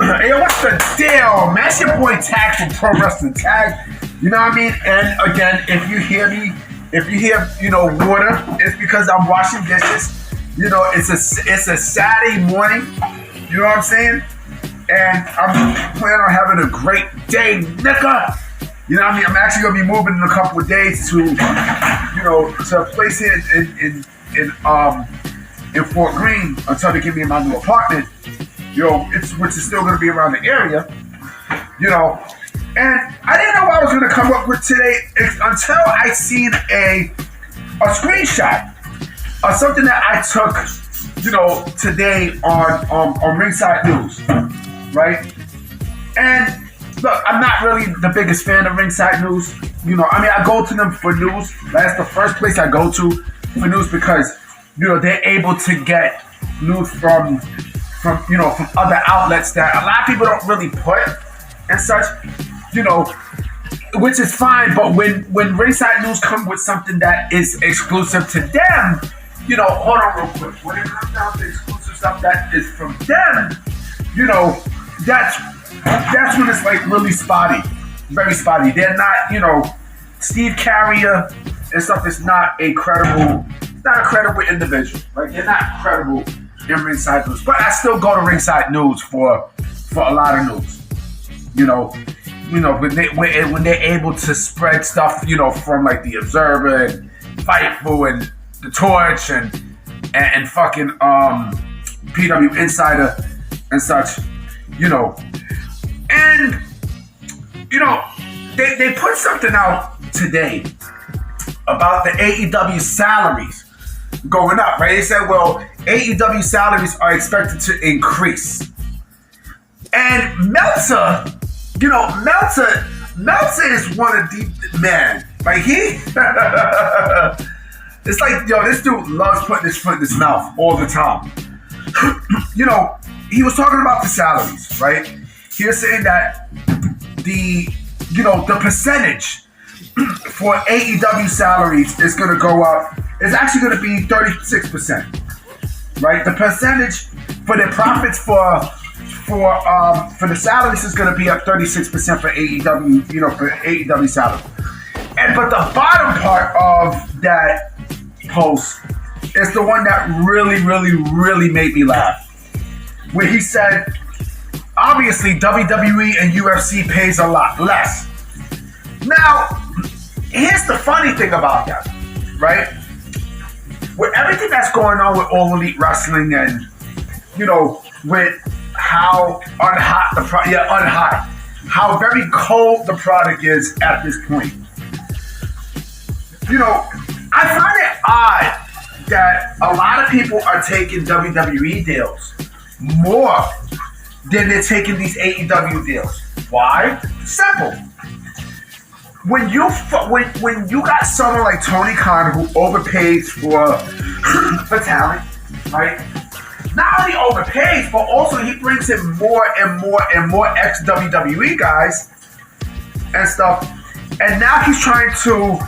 Hey, what's the deal, man? It's your boy Tag from Pro Wrestling Tag. You know what I mean? And again, if you hear water, it's because I'm washing dishes. It's a Saturday morning. You know what I'm saying? And I'm planning on having a great day, nigga. You know what I mean? I'm actually gonna be moving in a couple of days to a place here in Fort Greene until they give me my new apartment. Which is still gonna be around the area. And I didn't know what I was gonna come up with today until I seen a screenshot of something that I took, today on Ringside News, right? And look, I'm not really the biggest fan of Ringside News. I go to them for news. That's the first place I go to for news because, they're able to get news from other outlets that a lot of people don't really put and such, which is fine. But when Ringside News come with something that is exclusive to them, hold on real quick. When it comes down to exclusive stuff that is from them, that's when it's like really spotty, very spotty. They're not, Steve Carrier and stuff is not a credible individual. Like they're not credible in Ringside News, but I still go to Ringside News for a lot of news. When they're able to spread stuff, from like the Observer and Fightful and the Torch and fucking PW Insider and such, and they put something out today about the AEW salaries going up, right? They said, well, AEW salaries are expected to increase. And Meltzer is one of the, man, like it's like, this dude loves putting his foot in his mouth all the time. He was talking about the salaries, right? He was saying that the percentage for AEW salaries is going to go up. It's actually going to be 36%, right? The percentage for the profits for the salaries is going to be up 36% for AEW, for AEW salary. But the bottom part of that post is the one that really, really, really made me laugh. Where he said, obviously WWE and UFC pays a lot less. Now, here's the funny thing about that, right? With everything that's going on with All Elite Wrestling and, with how unhot, how very cold the product is at this point. I find it odd that a lot of people are taking WWE deals more than they're taking these AEW deals. Why? Simple. When you got someone like Tony Khan who overpays for talent, right? Not only overpays, but also he brings in more and more and more ex-WWE guys and stuff. And now he's going to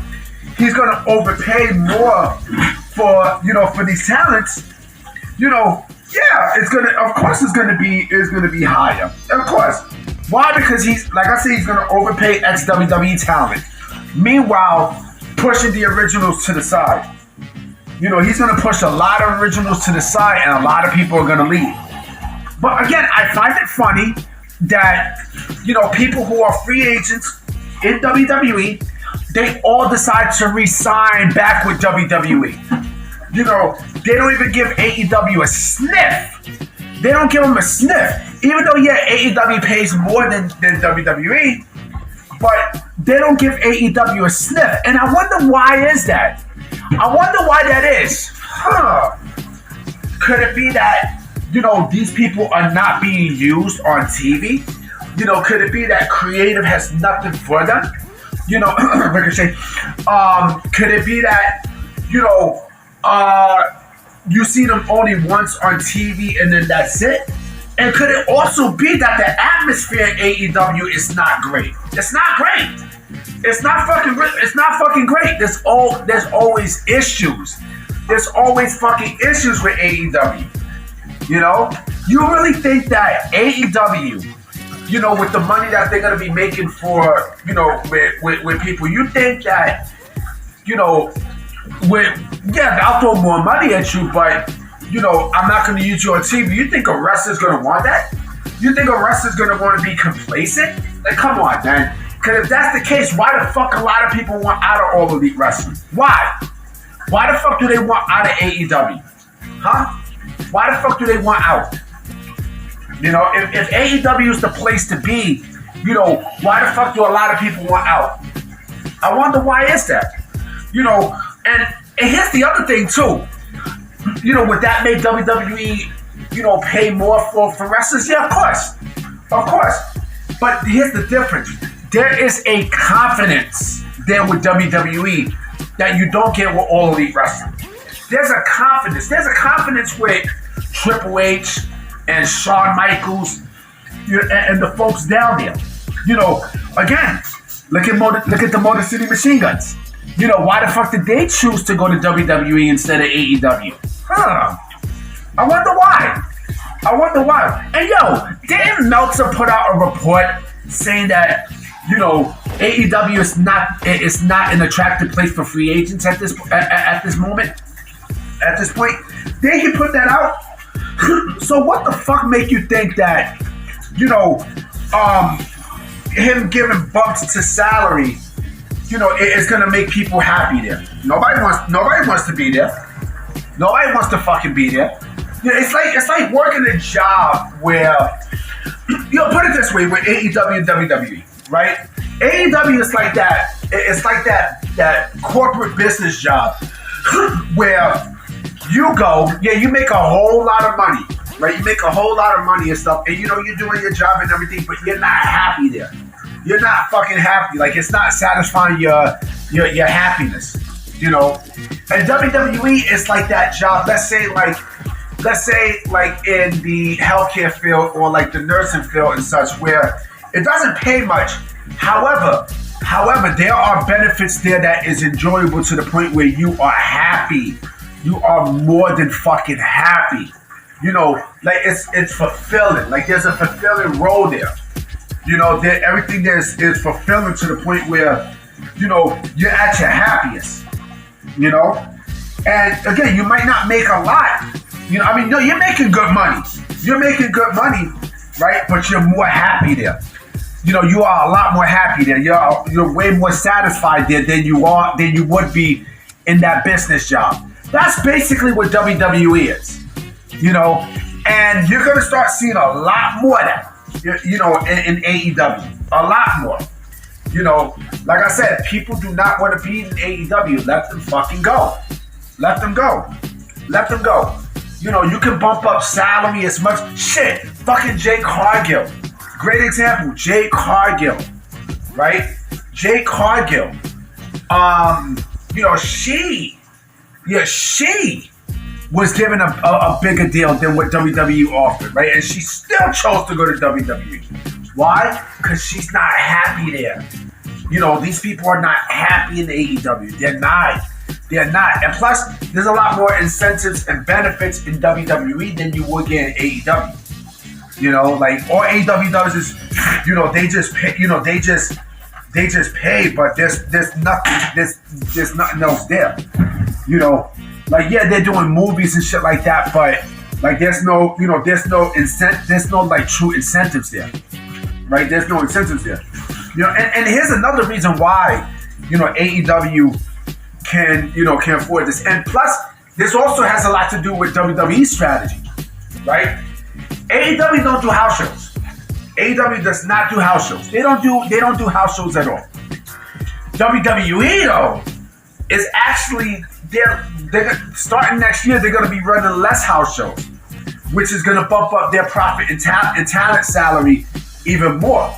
overpay more for these talents. It's going to be higher. Of course. Why? Because he's going to overpay ex-WWE talent. Meanwhile, pushing the originals to the side. He's going to push a lot of originals to the side and a lot of people are going to leave. But again, I find it funny that, people who are free agents in WWE, they all decide to re-sign back with WWE. They don't even give AEW a sniff. They don't give them a sniff. Even though, AEW pays more than WWE, but they don't give AEW a sniff. And I wonder why is that? I wonder why that is. Could it be that, these people are not being used on TV? Could it be that creative has nothing for them? Ricochet. Could it be that, you see them only once on TV and then that's it? And could it also be that the atmosphere in AEW is not great? It's not great. It's not fucking great. There's always issues. There's always fucking issues with AEW. You really think that AEW, with the money that they're going to be making for, with people, you think that, I'll throw more money at you, but, I'm not going to use you on TV. You think a wrestler's going to want that? You think a wrestler's going to want to be complacent? Like, come on, man. Because if that's the case, why the fuck a lot of people want out of All Elite Wrestling? Why? Why the fuck do they want out of AEW? Huh? Why the fuck do they want out? If AEW is the place to be, why the fuck do a lot of people want out? I wonder why is that? And here's the other thing too. Would that make WWE, pay more for wrestlers? Yeah, of course. But here's the difference. There is a confidence there with WWE that you don't get with All Elite Wrestling. There's a confidence. There's a confidence with Triple H and Shawn Michaels and the folks down there. Again, look at the Motor City Machine Guns. Why the fuck did they choose to go to WWE instead of AEW? I wonder why. And didn't Meltzer put out a report saying that AEW is not an attractive place for free agents at this moment? At this point, did he put that out? So what the fuck make you think that him giving bumps to salary, is gonna make people happy there? Nobody wants to be there. Nobody wants to fucking be there. It's like working a job where put it this way with AEW and WWE, right? AEW is like that. It's like that corporate business job where you go, you make a whole lot of money, right? You make a whole lot of money and stuff, and you're doing your job and everything, but you're not happy there. You're not fucking happy. Like, it's not satisfying your happiness, And WWE is like that job. Let's say like in the healthcare field or like the nursing field and such, where it doesn't pay much. However, there are benefits there that is enjoyable to the point where you are happy. You are more than fucking happy. Like it's fulfilling. Like there's a fulfilling role there. Everything there is fulfilling to the point where, you're at your happiest. And again, you might not make a lot. No, you're making good money. You're making good money, right? But you're more happy there. You are a lot more happy there. You're way more satisfied there than you would be in that business job. That's basically what WWE is, and you're going to start seeing a lot more of that, in AEW, a lot more. Like I said, people do not want to be in AEW. Let them fucking go. Let them go. You can bump up salary as much. Shit, fucking Jade Cargill. Great example, Jade Cargill, right? Jade Cargill. She was given a bigger deal than what WWE offered, right? And she still chose to go to WWE. Why? Because she's not happy there. These people are not happy in AEW. They're not. And plus, there's a lot more incentives and benefits in WWE than you would get in AEW. Like all AEW does is, they just pay. They just pay, but there's nothing else there. Like they're doing movies and shit like that, but like there's no like true incentives there, right? There's no incentives there. And here's another reason why AEW can afford this, and plus this also has a lot to do with WWE's strategy, right? AEW don't do house shows. AEW does not do house shows. They don't do house shows at all. WWE though is actually they're starting next year. They're going to be running less house shows, which is going to bump up their profit and talent salary even more.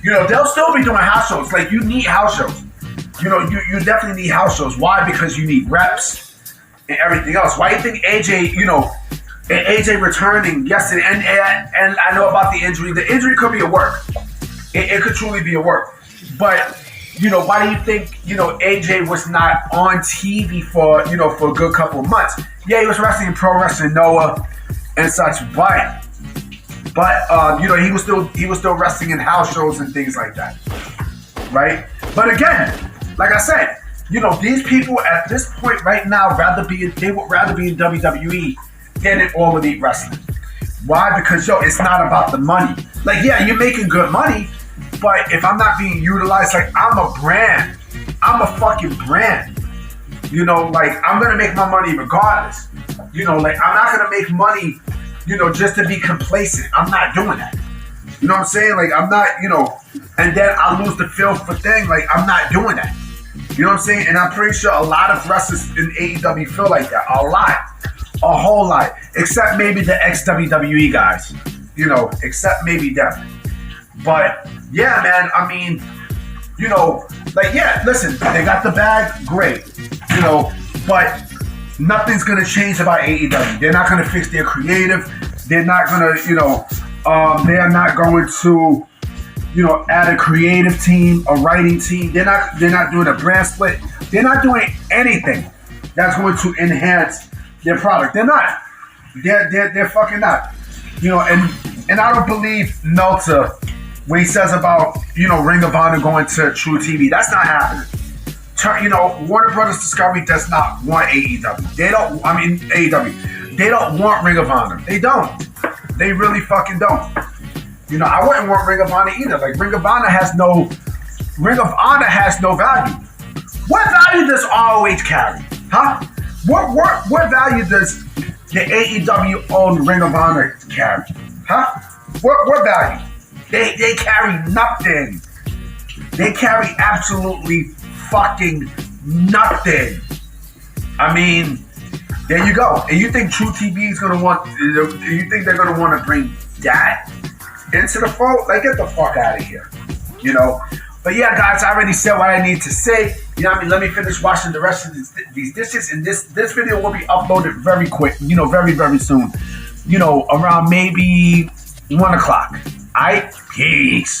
They'll still be doing house shows. Like you need house shows. You definitely need house shows. Why? Because you need reps and everything else. Why do you think AJ returning yesterday, and I know about the injury. The injury could be a work. It could truly be a work. But why do you think AJ was not on TV for a good couple of months? Yeah, he was wrestling in Pro Wrestling Noah and such, but But he was still wrestling in house shows and things like that, right? But again, like I said, these people at this point right now they would rather be in WWE than in All Elite Wrestling. Why? Because it's not about the money. Like, yeah, you're making good money, but if I'm not being utilized, like, I'm a brand. I'm a fucking brand. Like, I'm gonna make my money regardless. Like, I'm not gonna make money, just to be complacent. I'm not doing that. You know what I'm saying? Like, I'm not, and then I lose the feel for thing. Like, I'm not doing that. You know what I'm saying? And I'm pretty sure a lot of wrestlers in AEW feel like that. A lot. A whole lot. Except maybe the ex-WWE guys. Except maybe them. But, yeah, man, I mean, listen, they got the bag, great. But nothing's going to change about AEW. They're not going to fix their creative. They're not going to, they're not going to, add a creative team, a writing team. They're not doing a brand split. They're not doing anything that's going to enhance their product. They're not. They're fucking not. And I don't believe Meltzer when he says about, Ring of Honor going to True TV. That's not happening. Warner Brothers Discovery does not want AEW. AEW. They don't want Ring of Honor. They don't. They really fucking don't. I wouldn't want Ring of Honor either. Like, Ring of Honor has no value. What value does ROH carry? Huh? What value does the AEW owned Ring of Honor carry? Huh? What value? They carry nothing. They carry absolutely fucking nothing. I mean, there you go. And you think True TV is gonna want? You think they're gonna want to bring that into the fold? Like, get the fuck out of here. But yeah, guys, I already said what I need to say. Let me finish washing the rest of these dishes, and this video will be uploaded very quick. Very, very soon. Around maybe 1 o'clock. Alright, peace.